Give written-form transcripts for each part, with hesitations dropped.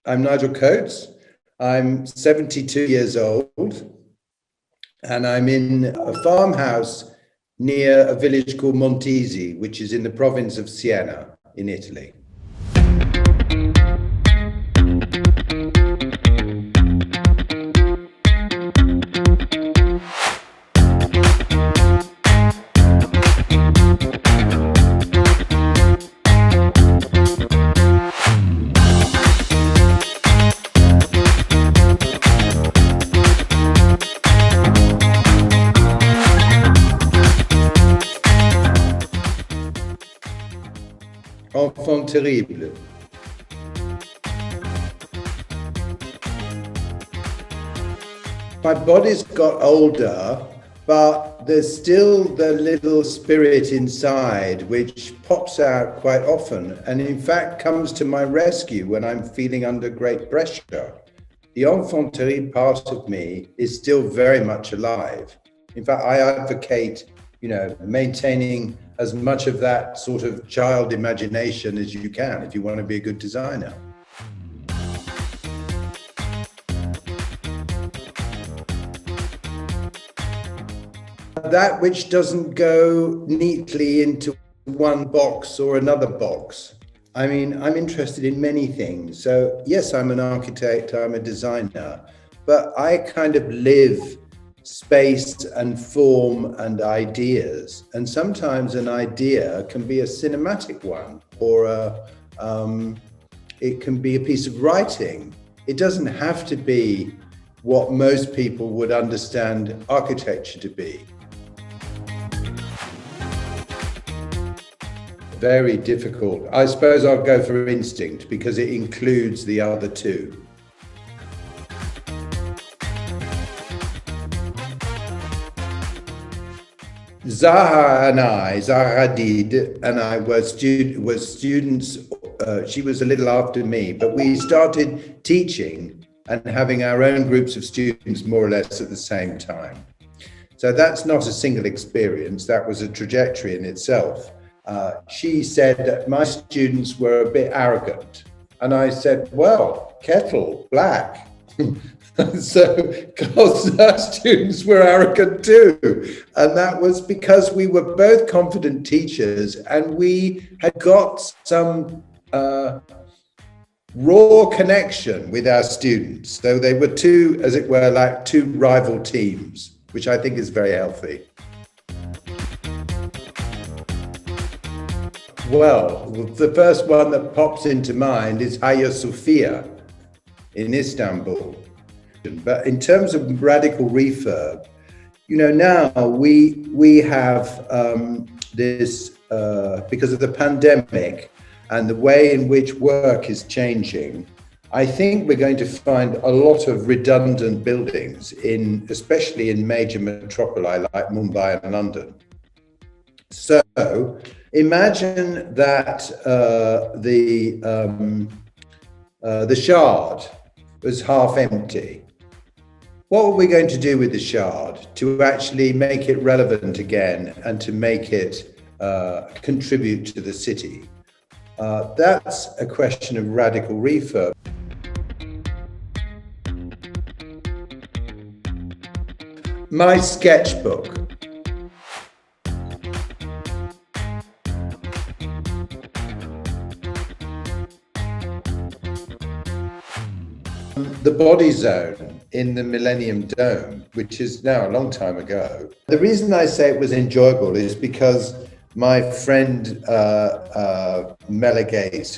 I'm Nigel Coates. I'm 72 years old, and I'm in a farmhouse near a village called Montisi, which is in the province of Siena in Italy. Enfant terrible. My body's got older, but there's still the little spirit inside which pops out quite often and in fact comes to my rescue when I'm feeling under great pressure. The enfant terrible part of me is still very much alive. In fact, I advocate, maintaining as much of that sort of child imagination as you can if you want to be a good designer. That which doesn't go neatly into one box or another box. I mean, I'm interested in many things. So yes, I'm an architect, I'm a designer, but I kind of live space and form and ideas. And sometimes an idea can be a cinematic one, or it can be a piece of writing. It doesn't have to be what most people would understand architecture to be. Very difficult. I suppose I'll go for instinct because it includes the other two. Zaha Hadid and I were students. She was a little after me, but we started teaching and having our own groups of students more or less at the same time. So that's not a single experience, that was a trajectory in itself. She said that my students were a bit arrogant. And I said, well, kettle, black. So, because our students were arrogant too. And that was because we were both confident teachers and we had got some raw connection with our students. So they were two, as it were, like two rival teams, which I think is very healthy. Well, the first one that pops into mind is Hagia Sophia in Istanbul. But in terms of radical refurb, now we have this, because of the pandemic and the way in which work is changing, I think we're going to find a lot of redundant buildings, especially in major metropoli like Mumbai and London. So imagine that the Shard was half empty. What are we going to do with the Shard to actually make it relevant again and to make it contribute to the city? That's a question of radical refurb. My sketchbook. The body zone in the Millennium Dome, which is now a long time ago. The reason I say it was enjoyable is because my friend Mela Gates,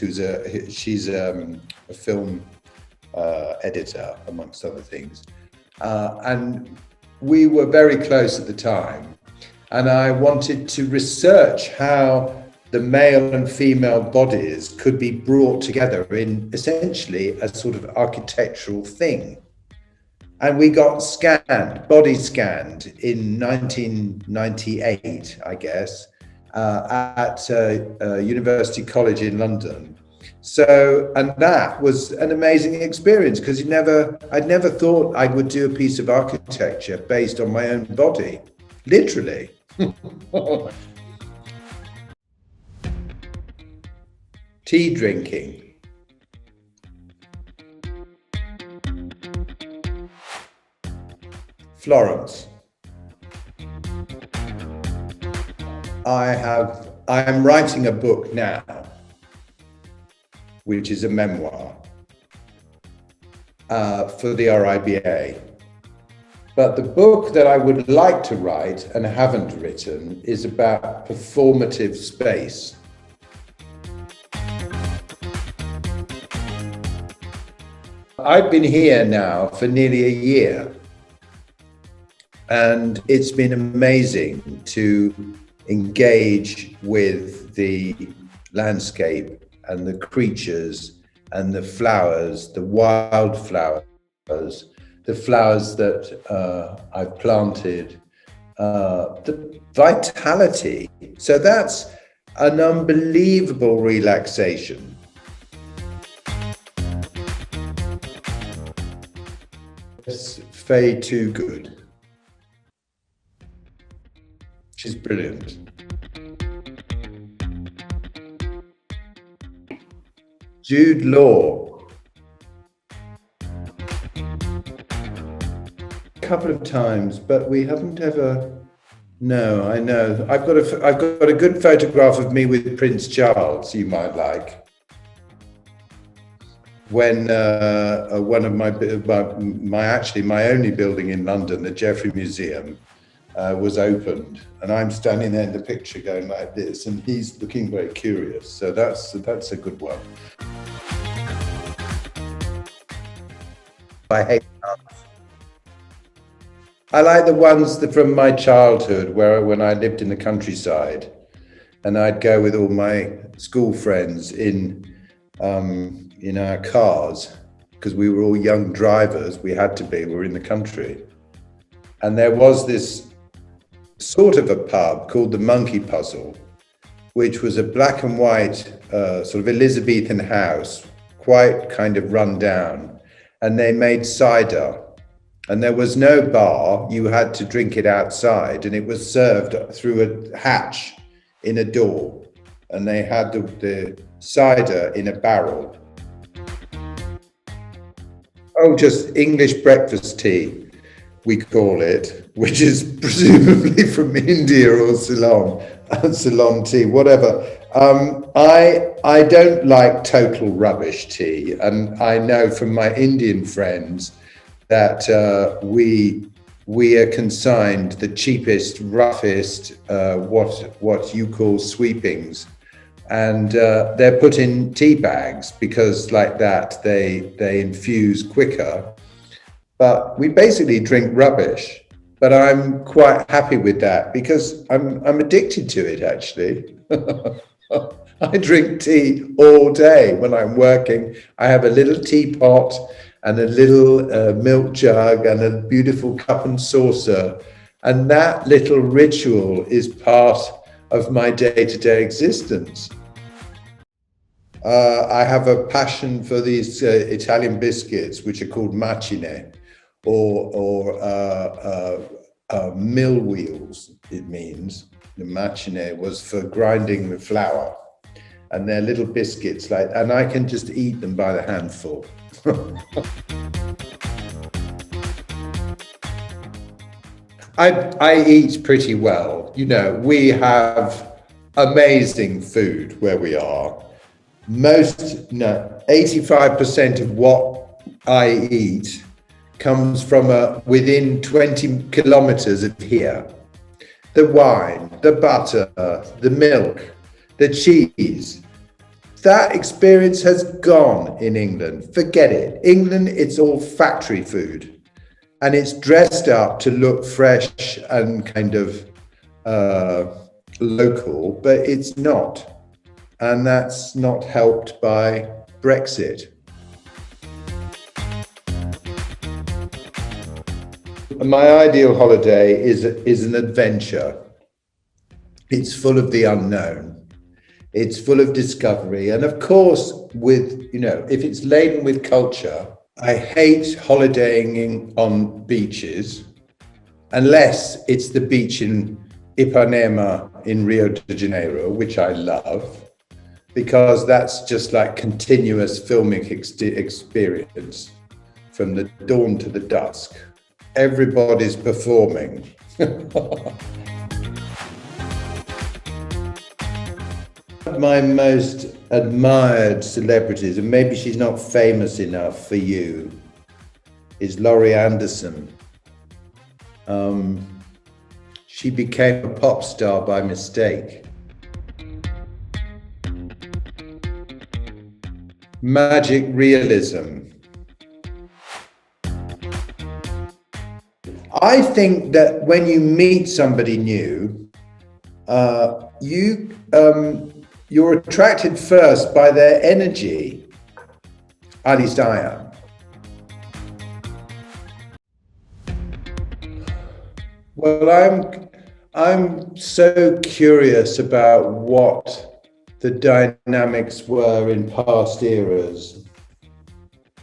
she's a film editor, amongst other things, and we were very close at the time. And I wanted to research how the male and female bodies could be brought together in essentially a sort of architectural thing. And we got body scanned in 1998, I guess, at University College in London. So, and that was an amazing experience because I'd never thought I would do a piece of architecture based on my own body, literally. Tea drinking. Florence. I am writing a book now, which is a memoir for the RIBA. But the book that I would like to write and haven't written is about performative space. I've been here now for nearly a year, and it's been amazing to engage with the landscape and the creatures and the flowers, the wildflowers, the flowers that I've planted, the vitality. So that's an unbelievable relaxation. It's Faye Too Good. She's brilliant. Jude Law. A couple of times, but we haven't ever. No, I know. I've got a good photograph of me with Prince Charles. You might like. When one of my only building in London, the Jeffrey Museum, was opened, and I'm standing there in the picture going like this, and he's looking very curious. So that's a good one. I hate nuns. I like the ones from my childhood, when I lived in the countryside, and I'd go with all my school friends in our cars, because we were all young drivers. We had to be. We were in the country, and there was this sort of a pub called the Monkey Puzzle, which was a black and white sort of Elizabethan house, quite kind of run down, and they made cider. And there was no bar, you had to drink it outside, and it was served through a hatch in a door. And they had the cider in a barrel. Oh, just English breakfast tea, we call it, which is presumably from India or Ceylon tea, whatever. I don't like total rubbish tea. And I know from my Indian friends that we are consigned the cheapest, roughest, what you call sweepings, and they're put in tea bags because like that they infuse quicker. But we basically drink rubbish. But I'm quite happy with that because I'm addicted to it actually. I drink tea all day when I'm working. I have a little teapot and a little milk jug and a beautiful cup and saucer. And that little ritual is part of my day-to-day existence. I have a passion for these Italian biscuits, which are called macine, or mill wheels, it means. The macine was for grinding the flour. And they're little biscuits, and I can just eat them by the handful. I eat pretty well. We have amazing food where we are. 85% of what I eat comes from within 20 kilometers of here. The wine, the butter, the milk, the cheese. That experience has gone in England. Forget it. England, it's all factory food. And it's dressed up to look fresh and kind of local, but it's not. And that's not helped by Brexit. My ideal holiday is an adventure. It's full of the unknown. It's full of discovery. And of course, if it's laden with culture, I hate holidaying on beaches, unless it's the beach in Ipanema in Rio de Janeiro, which I love, because that's just like continuous filmic experience from the dawn to the dusk. everybody's performing. My most admired celebrities, and maybe she's not famous enough for you, is Laurie Anderson. She became a pop star by mistake. Magic realism. I think that when you meet somebody new, you're attracted first by their energy. At least I am. Well, I'm so curious about what the dynamics were in past eras.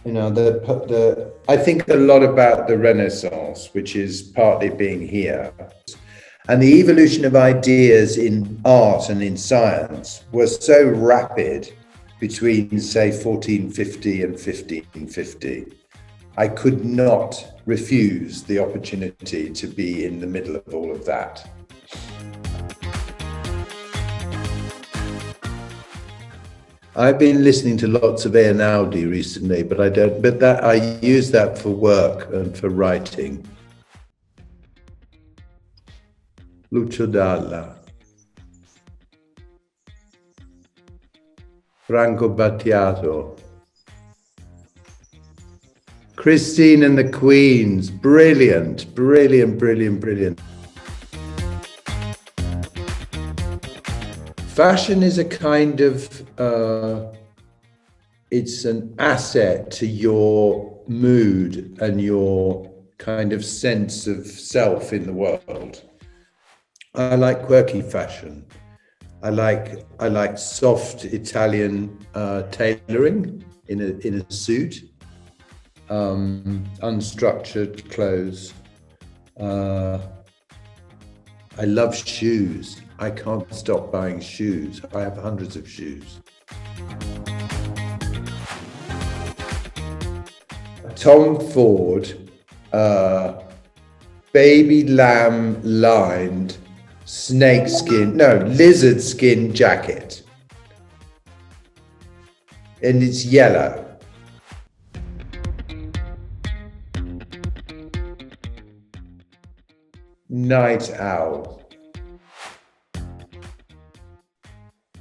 You know, I think a lot about the Renaissance, which is partly being here. And the evolution of ideas in art and in science was so rapid between, say, 1450 and 1550. I could not refuse the opportunity to be in the middle of all of that. I've been listening to lots of Einaudi recently, but I use that for work and for writing. Lucio Dalla, Franco Battiato, Christine and the Queens, brilliant, brilliant, brilliant, brilliant. Fashion is a kind of, it's an asset to your mood and your kind of sense of self in the world. I like quirky fashion. I like soft Italian tailoring in a suit, unstructured clothes. I love shoes. I can't stop buying shoes. I have hundreds of shoes. Tom Ford, baby lamb lined lizard skin jacket. And it's yellow. Night owl.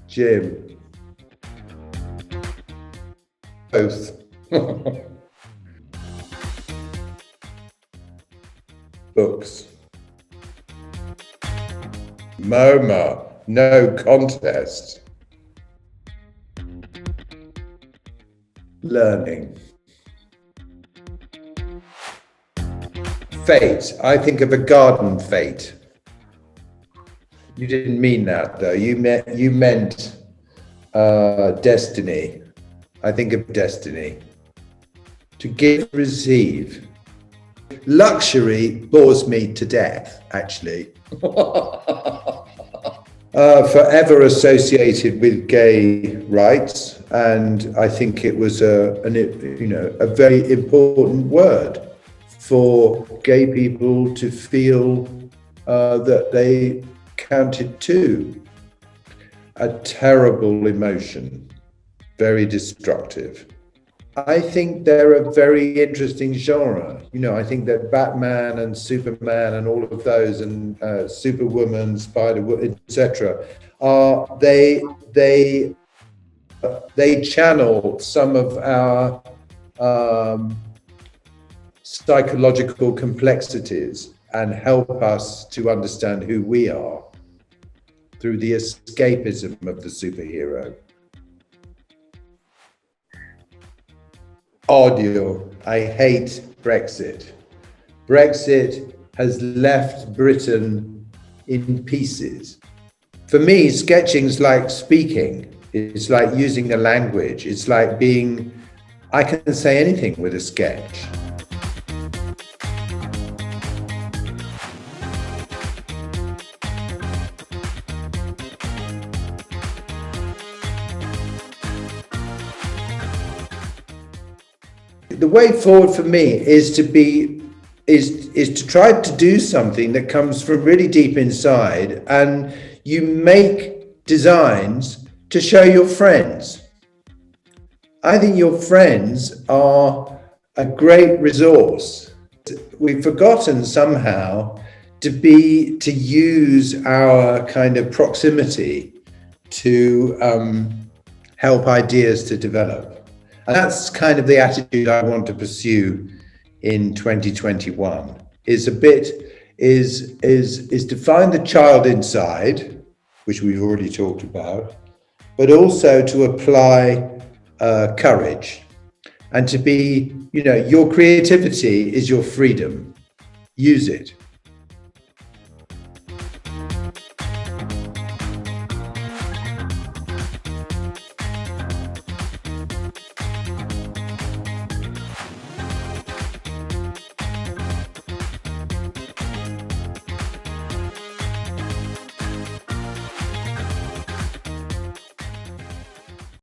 Jim. Both. Books. MoMA, no contest. Learning. Fate, I think of a garden fete. You didn't mean that though, you meant destiny. I think of destiny. To give, receive. Luxury bores me to death, actually. Forever associated with gay rights, and I think it was a very important word for gay people to feel that they counted too. A terrible emotion, very destructive. I think they're a very interesting genre. You know, I think that Batman and Superman and all of those, and Superwoman, Spider-Woman, etc., they channel some of our psychological complexities and help us to understand who we are through the escapism of the superhero. Audio. I hate Brexit. Brexit has left Britain in pieces. For me, sketching's like speaking. It's like using the language. It's like I can say anything with a sketch. The way forward for me is to be is to try to do something that comes from really deep inside, and you make designs to show your friends. I think your friends are a great resource. We've forgotten somehow to use our kind of proximity to help ideas to develop. And that's kind of the attitude I want to pursue in 2021, is to find the child inside, which we've already talked about, but also to apply courage, and to be, your creativity is your freedom. Use it.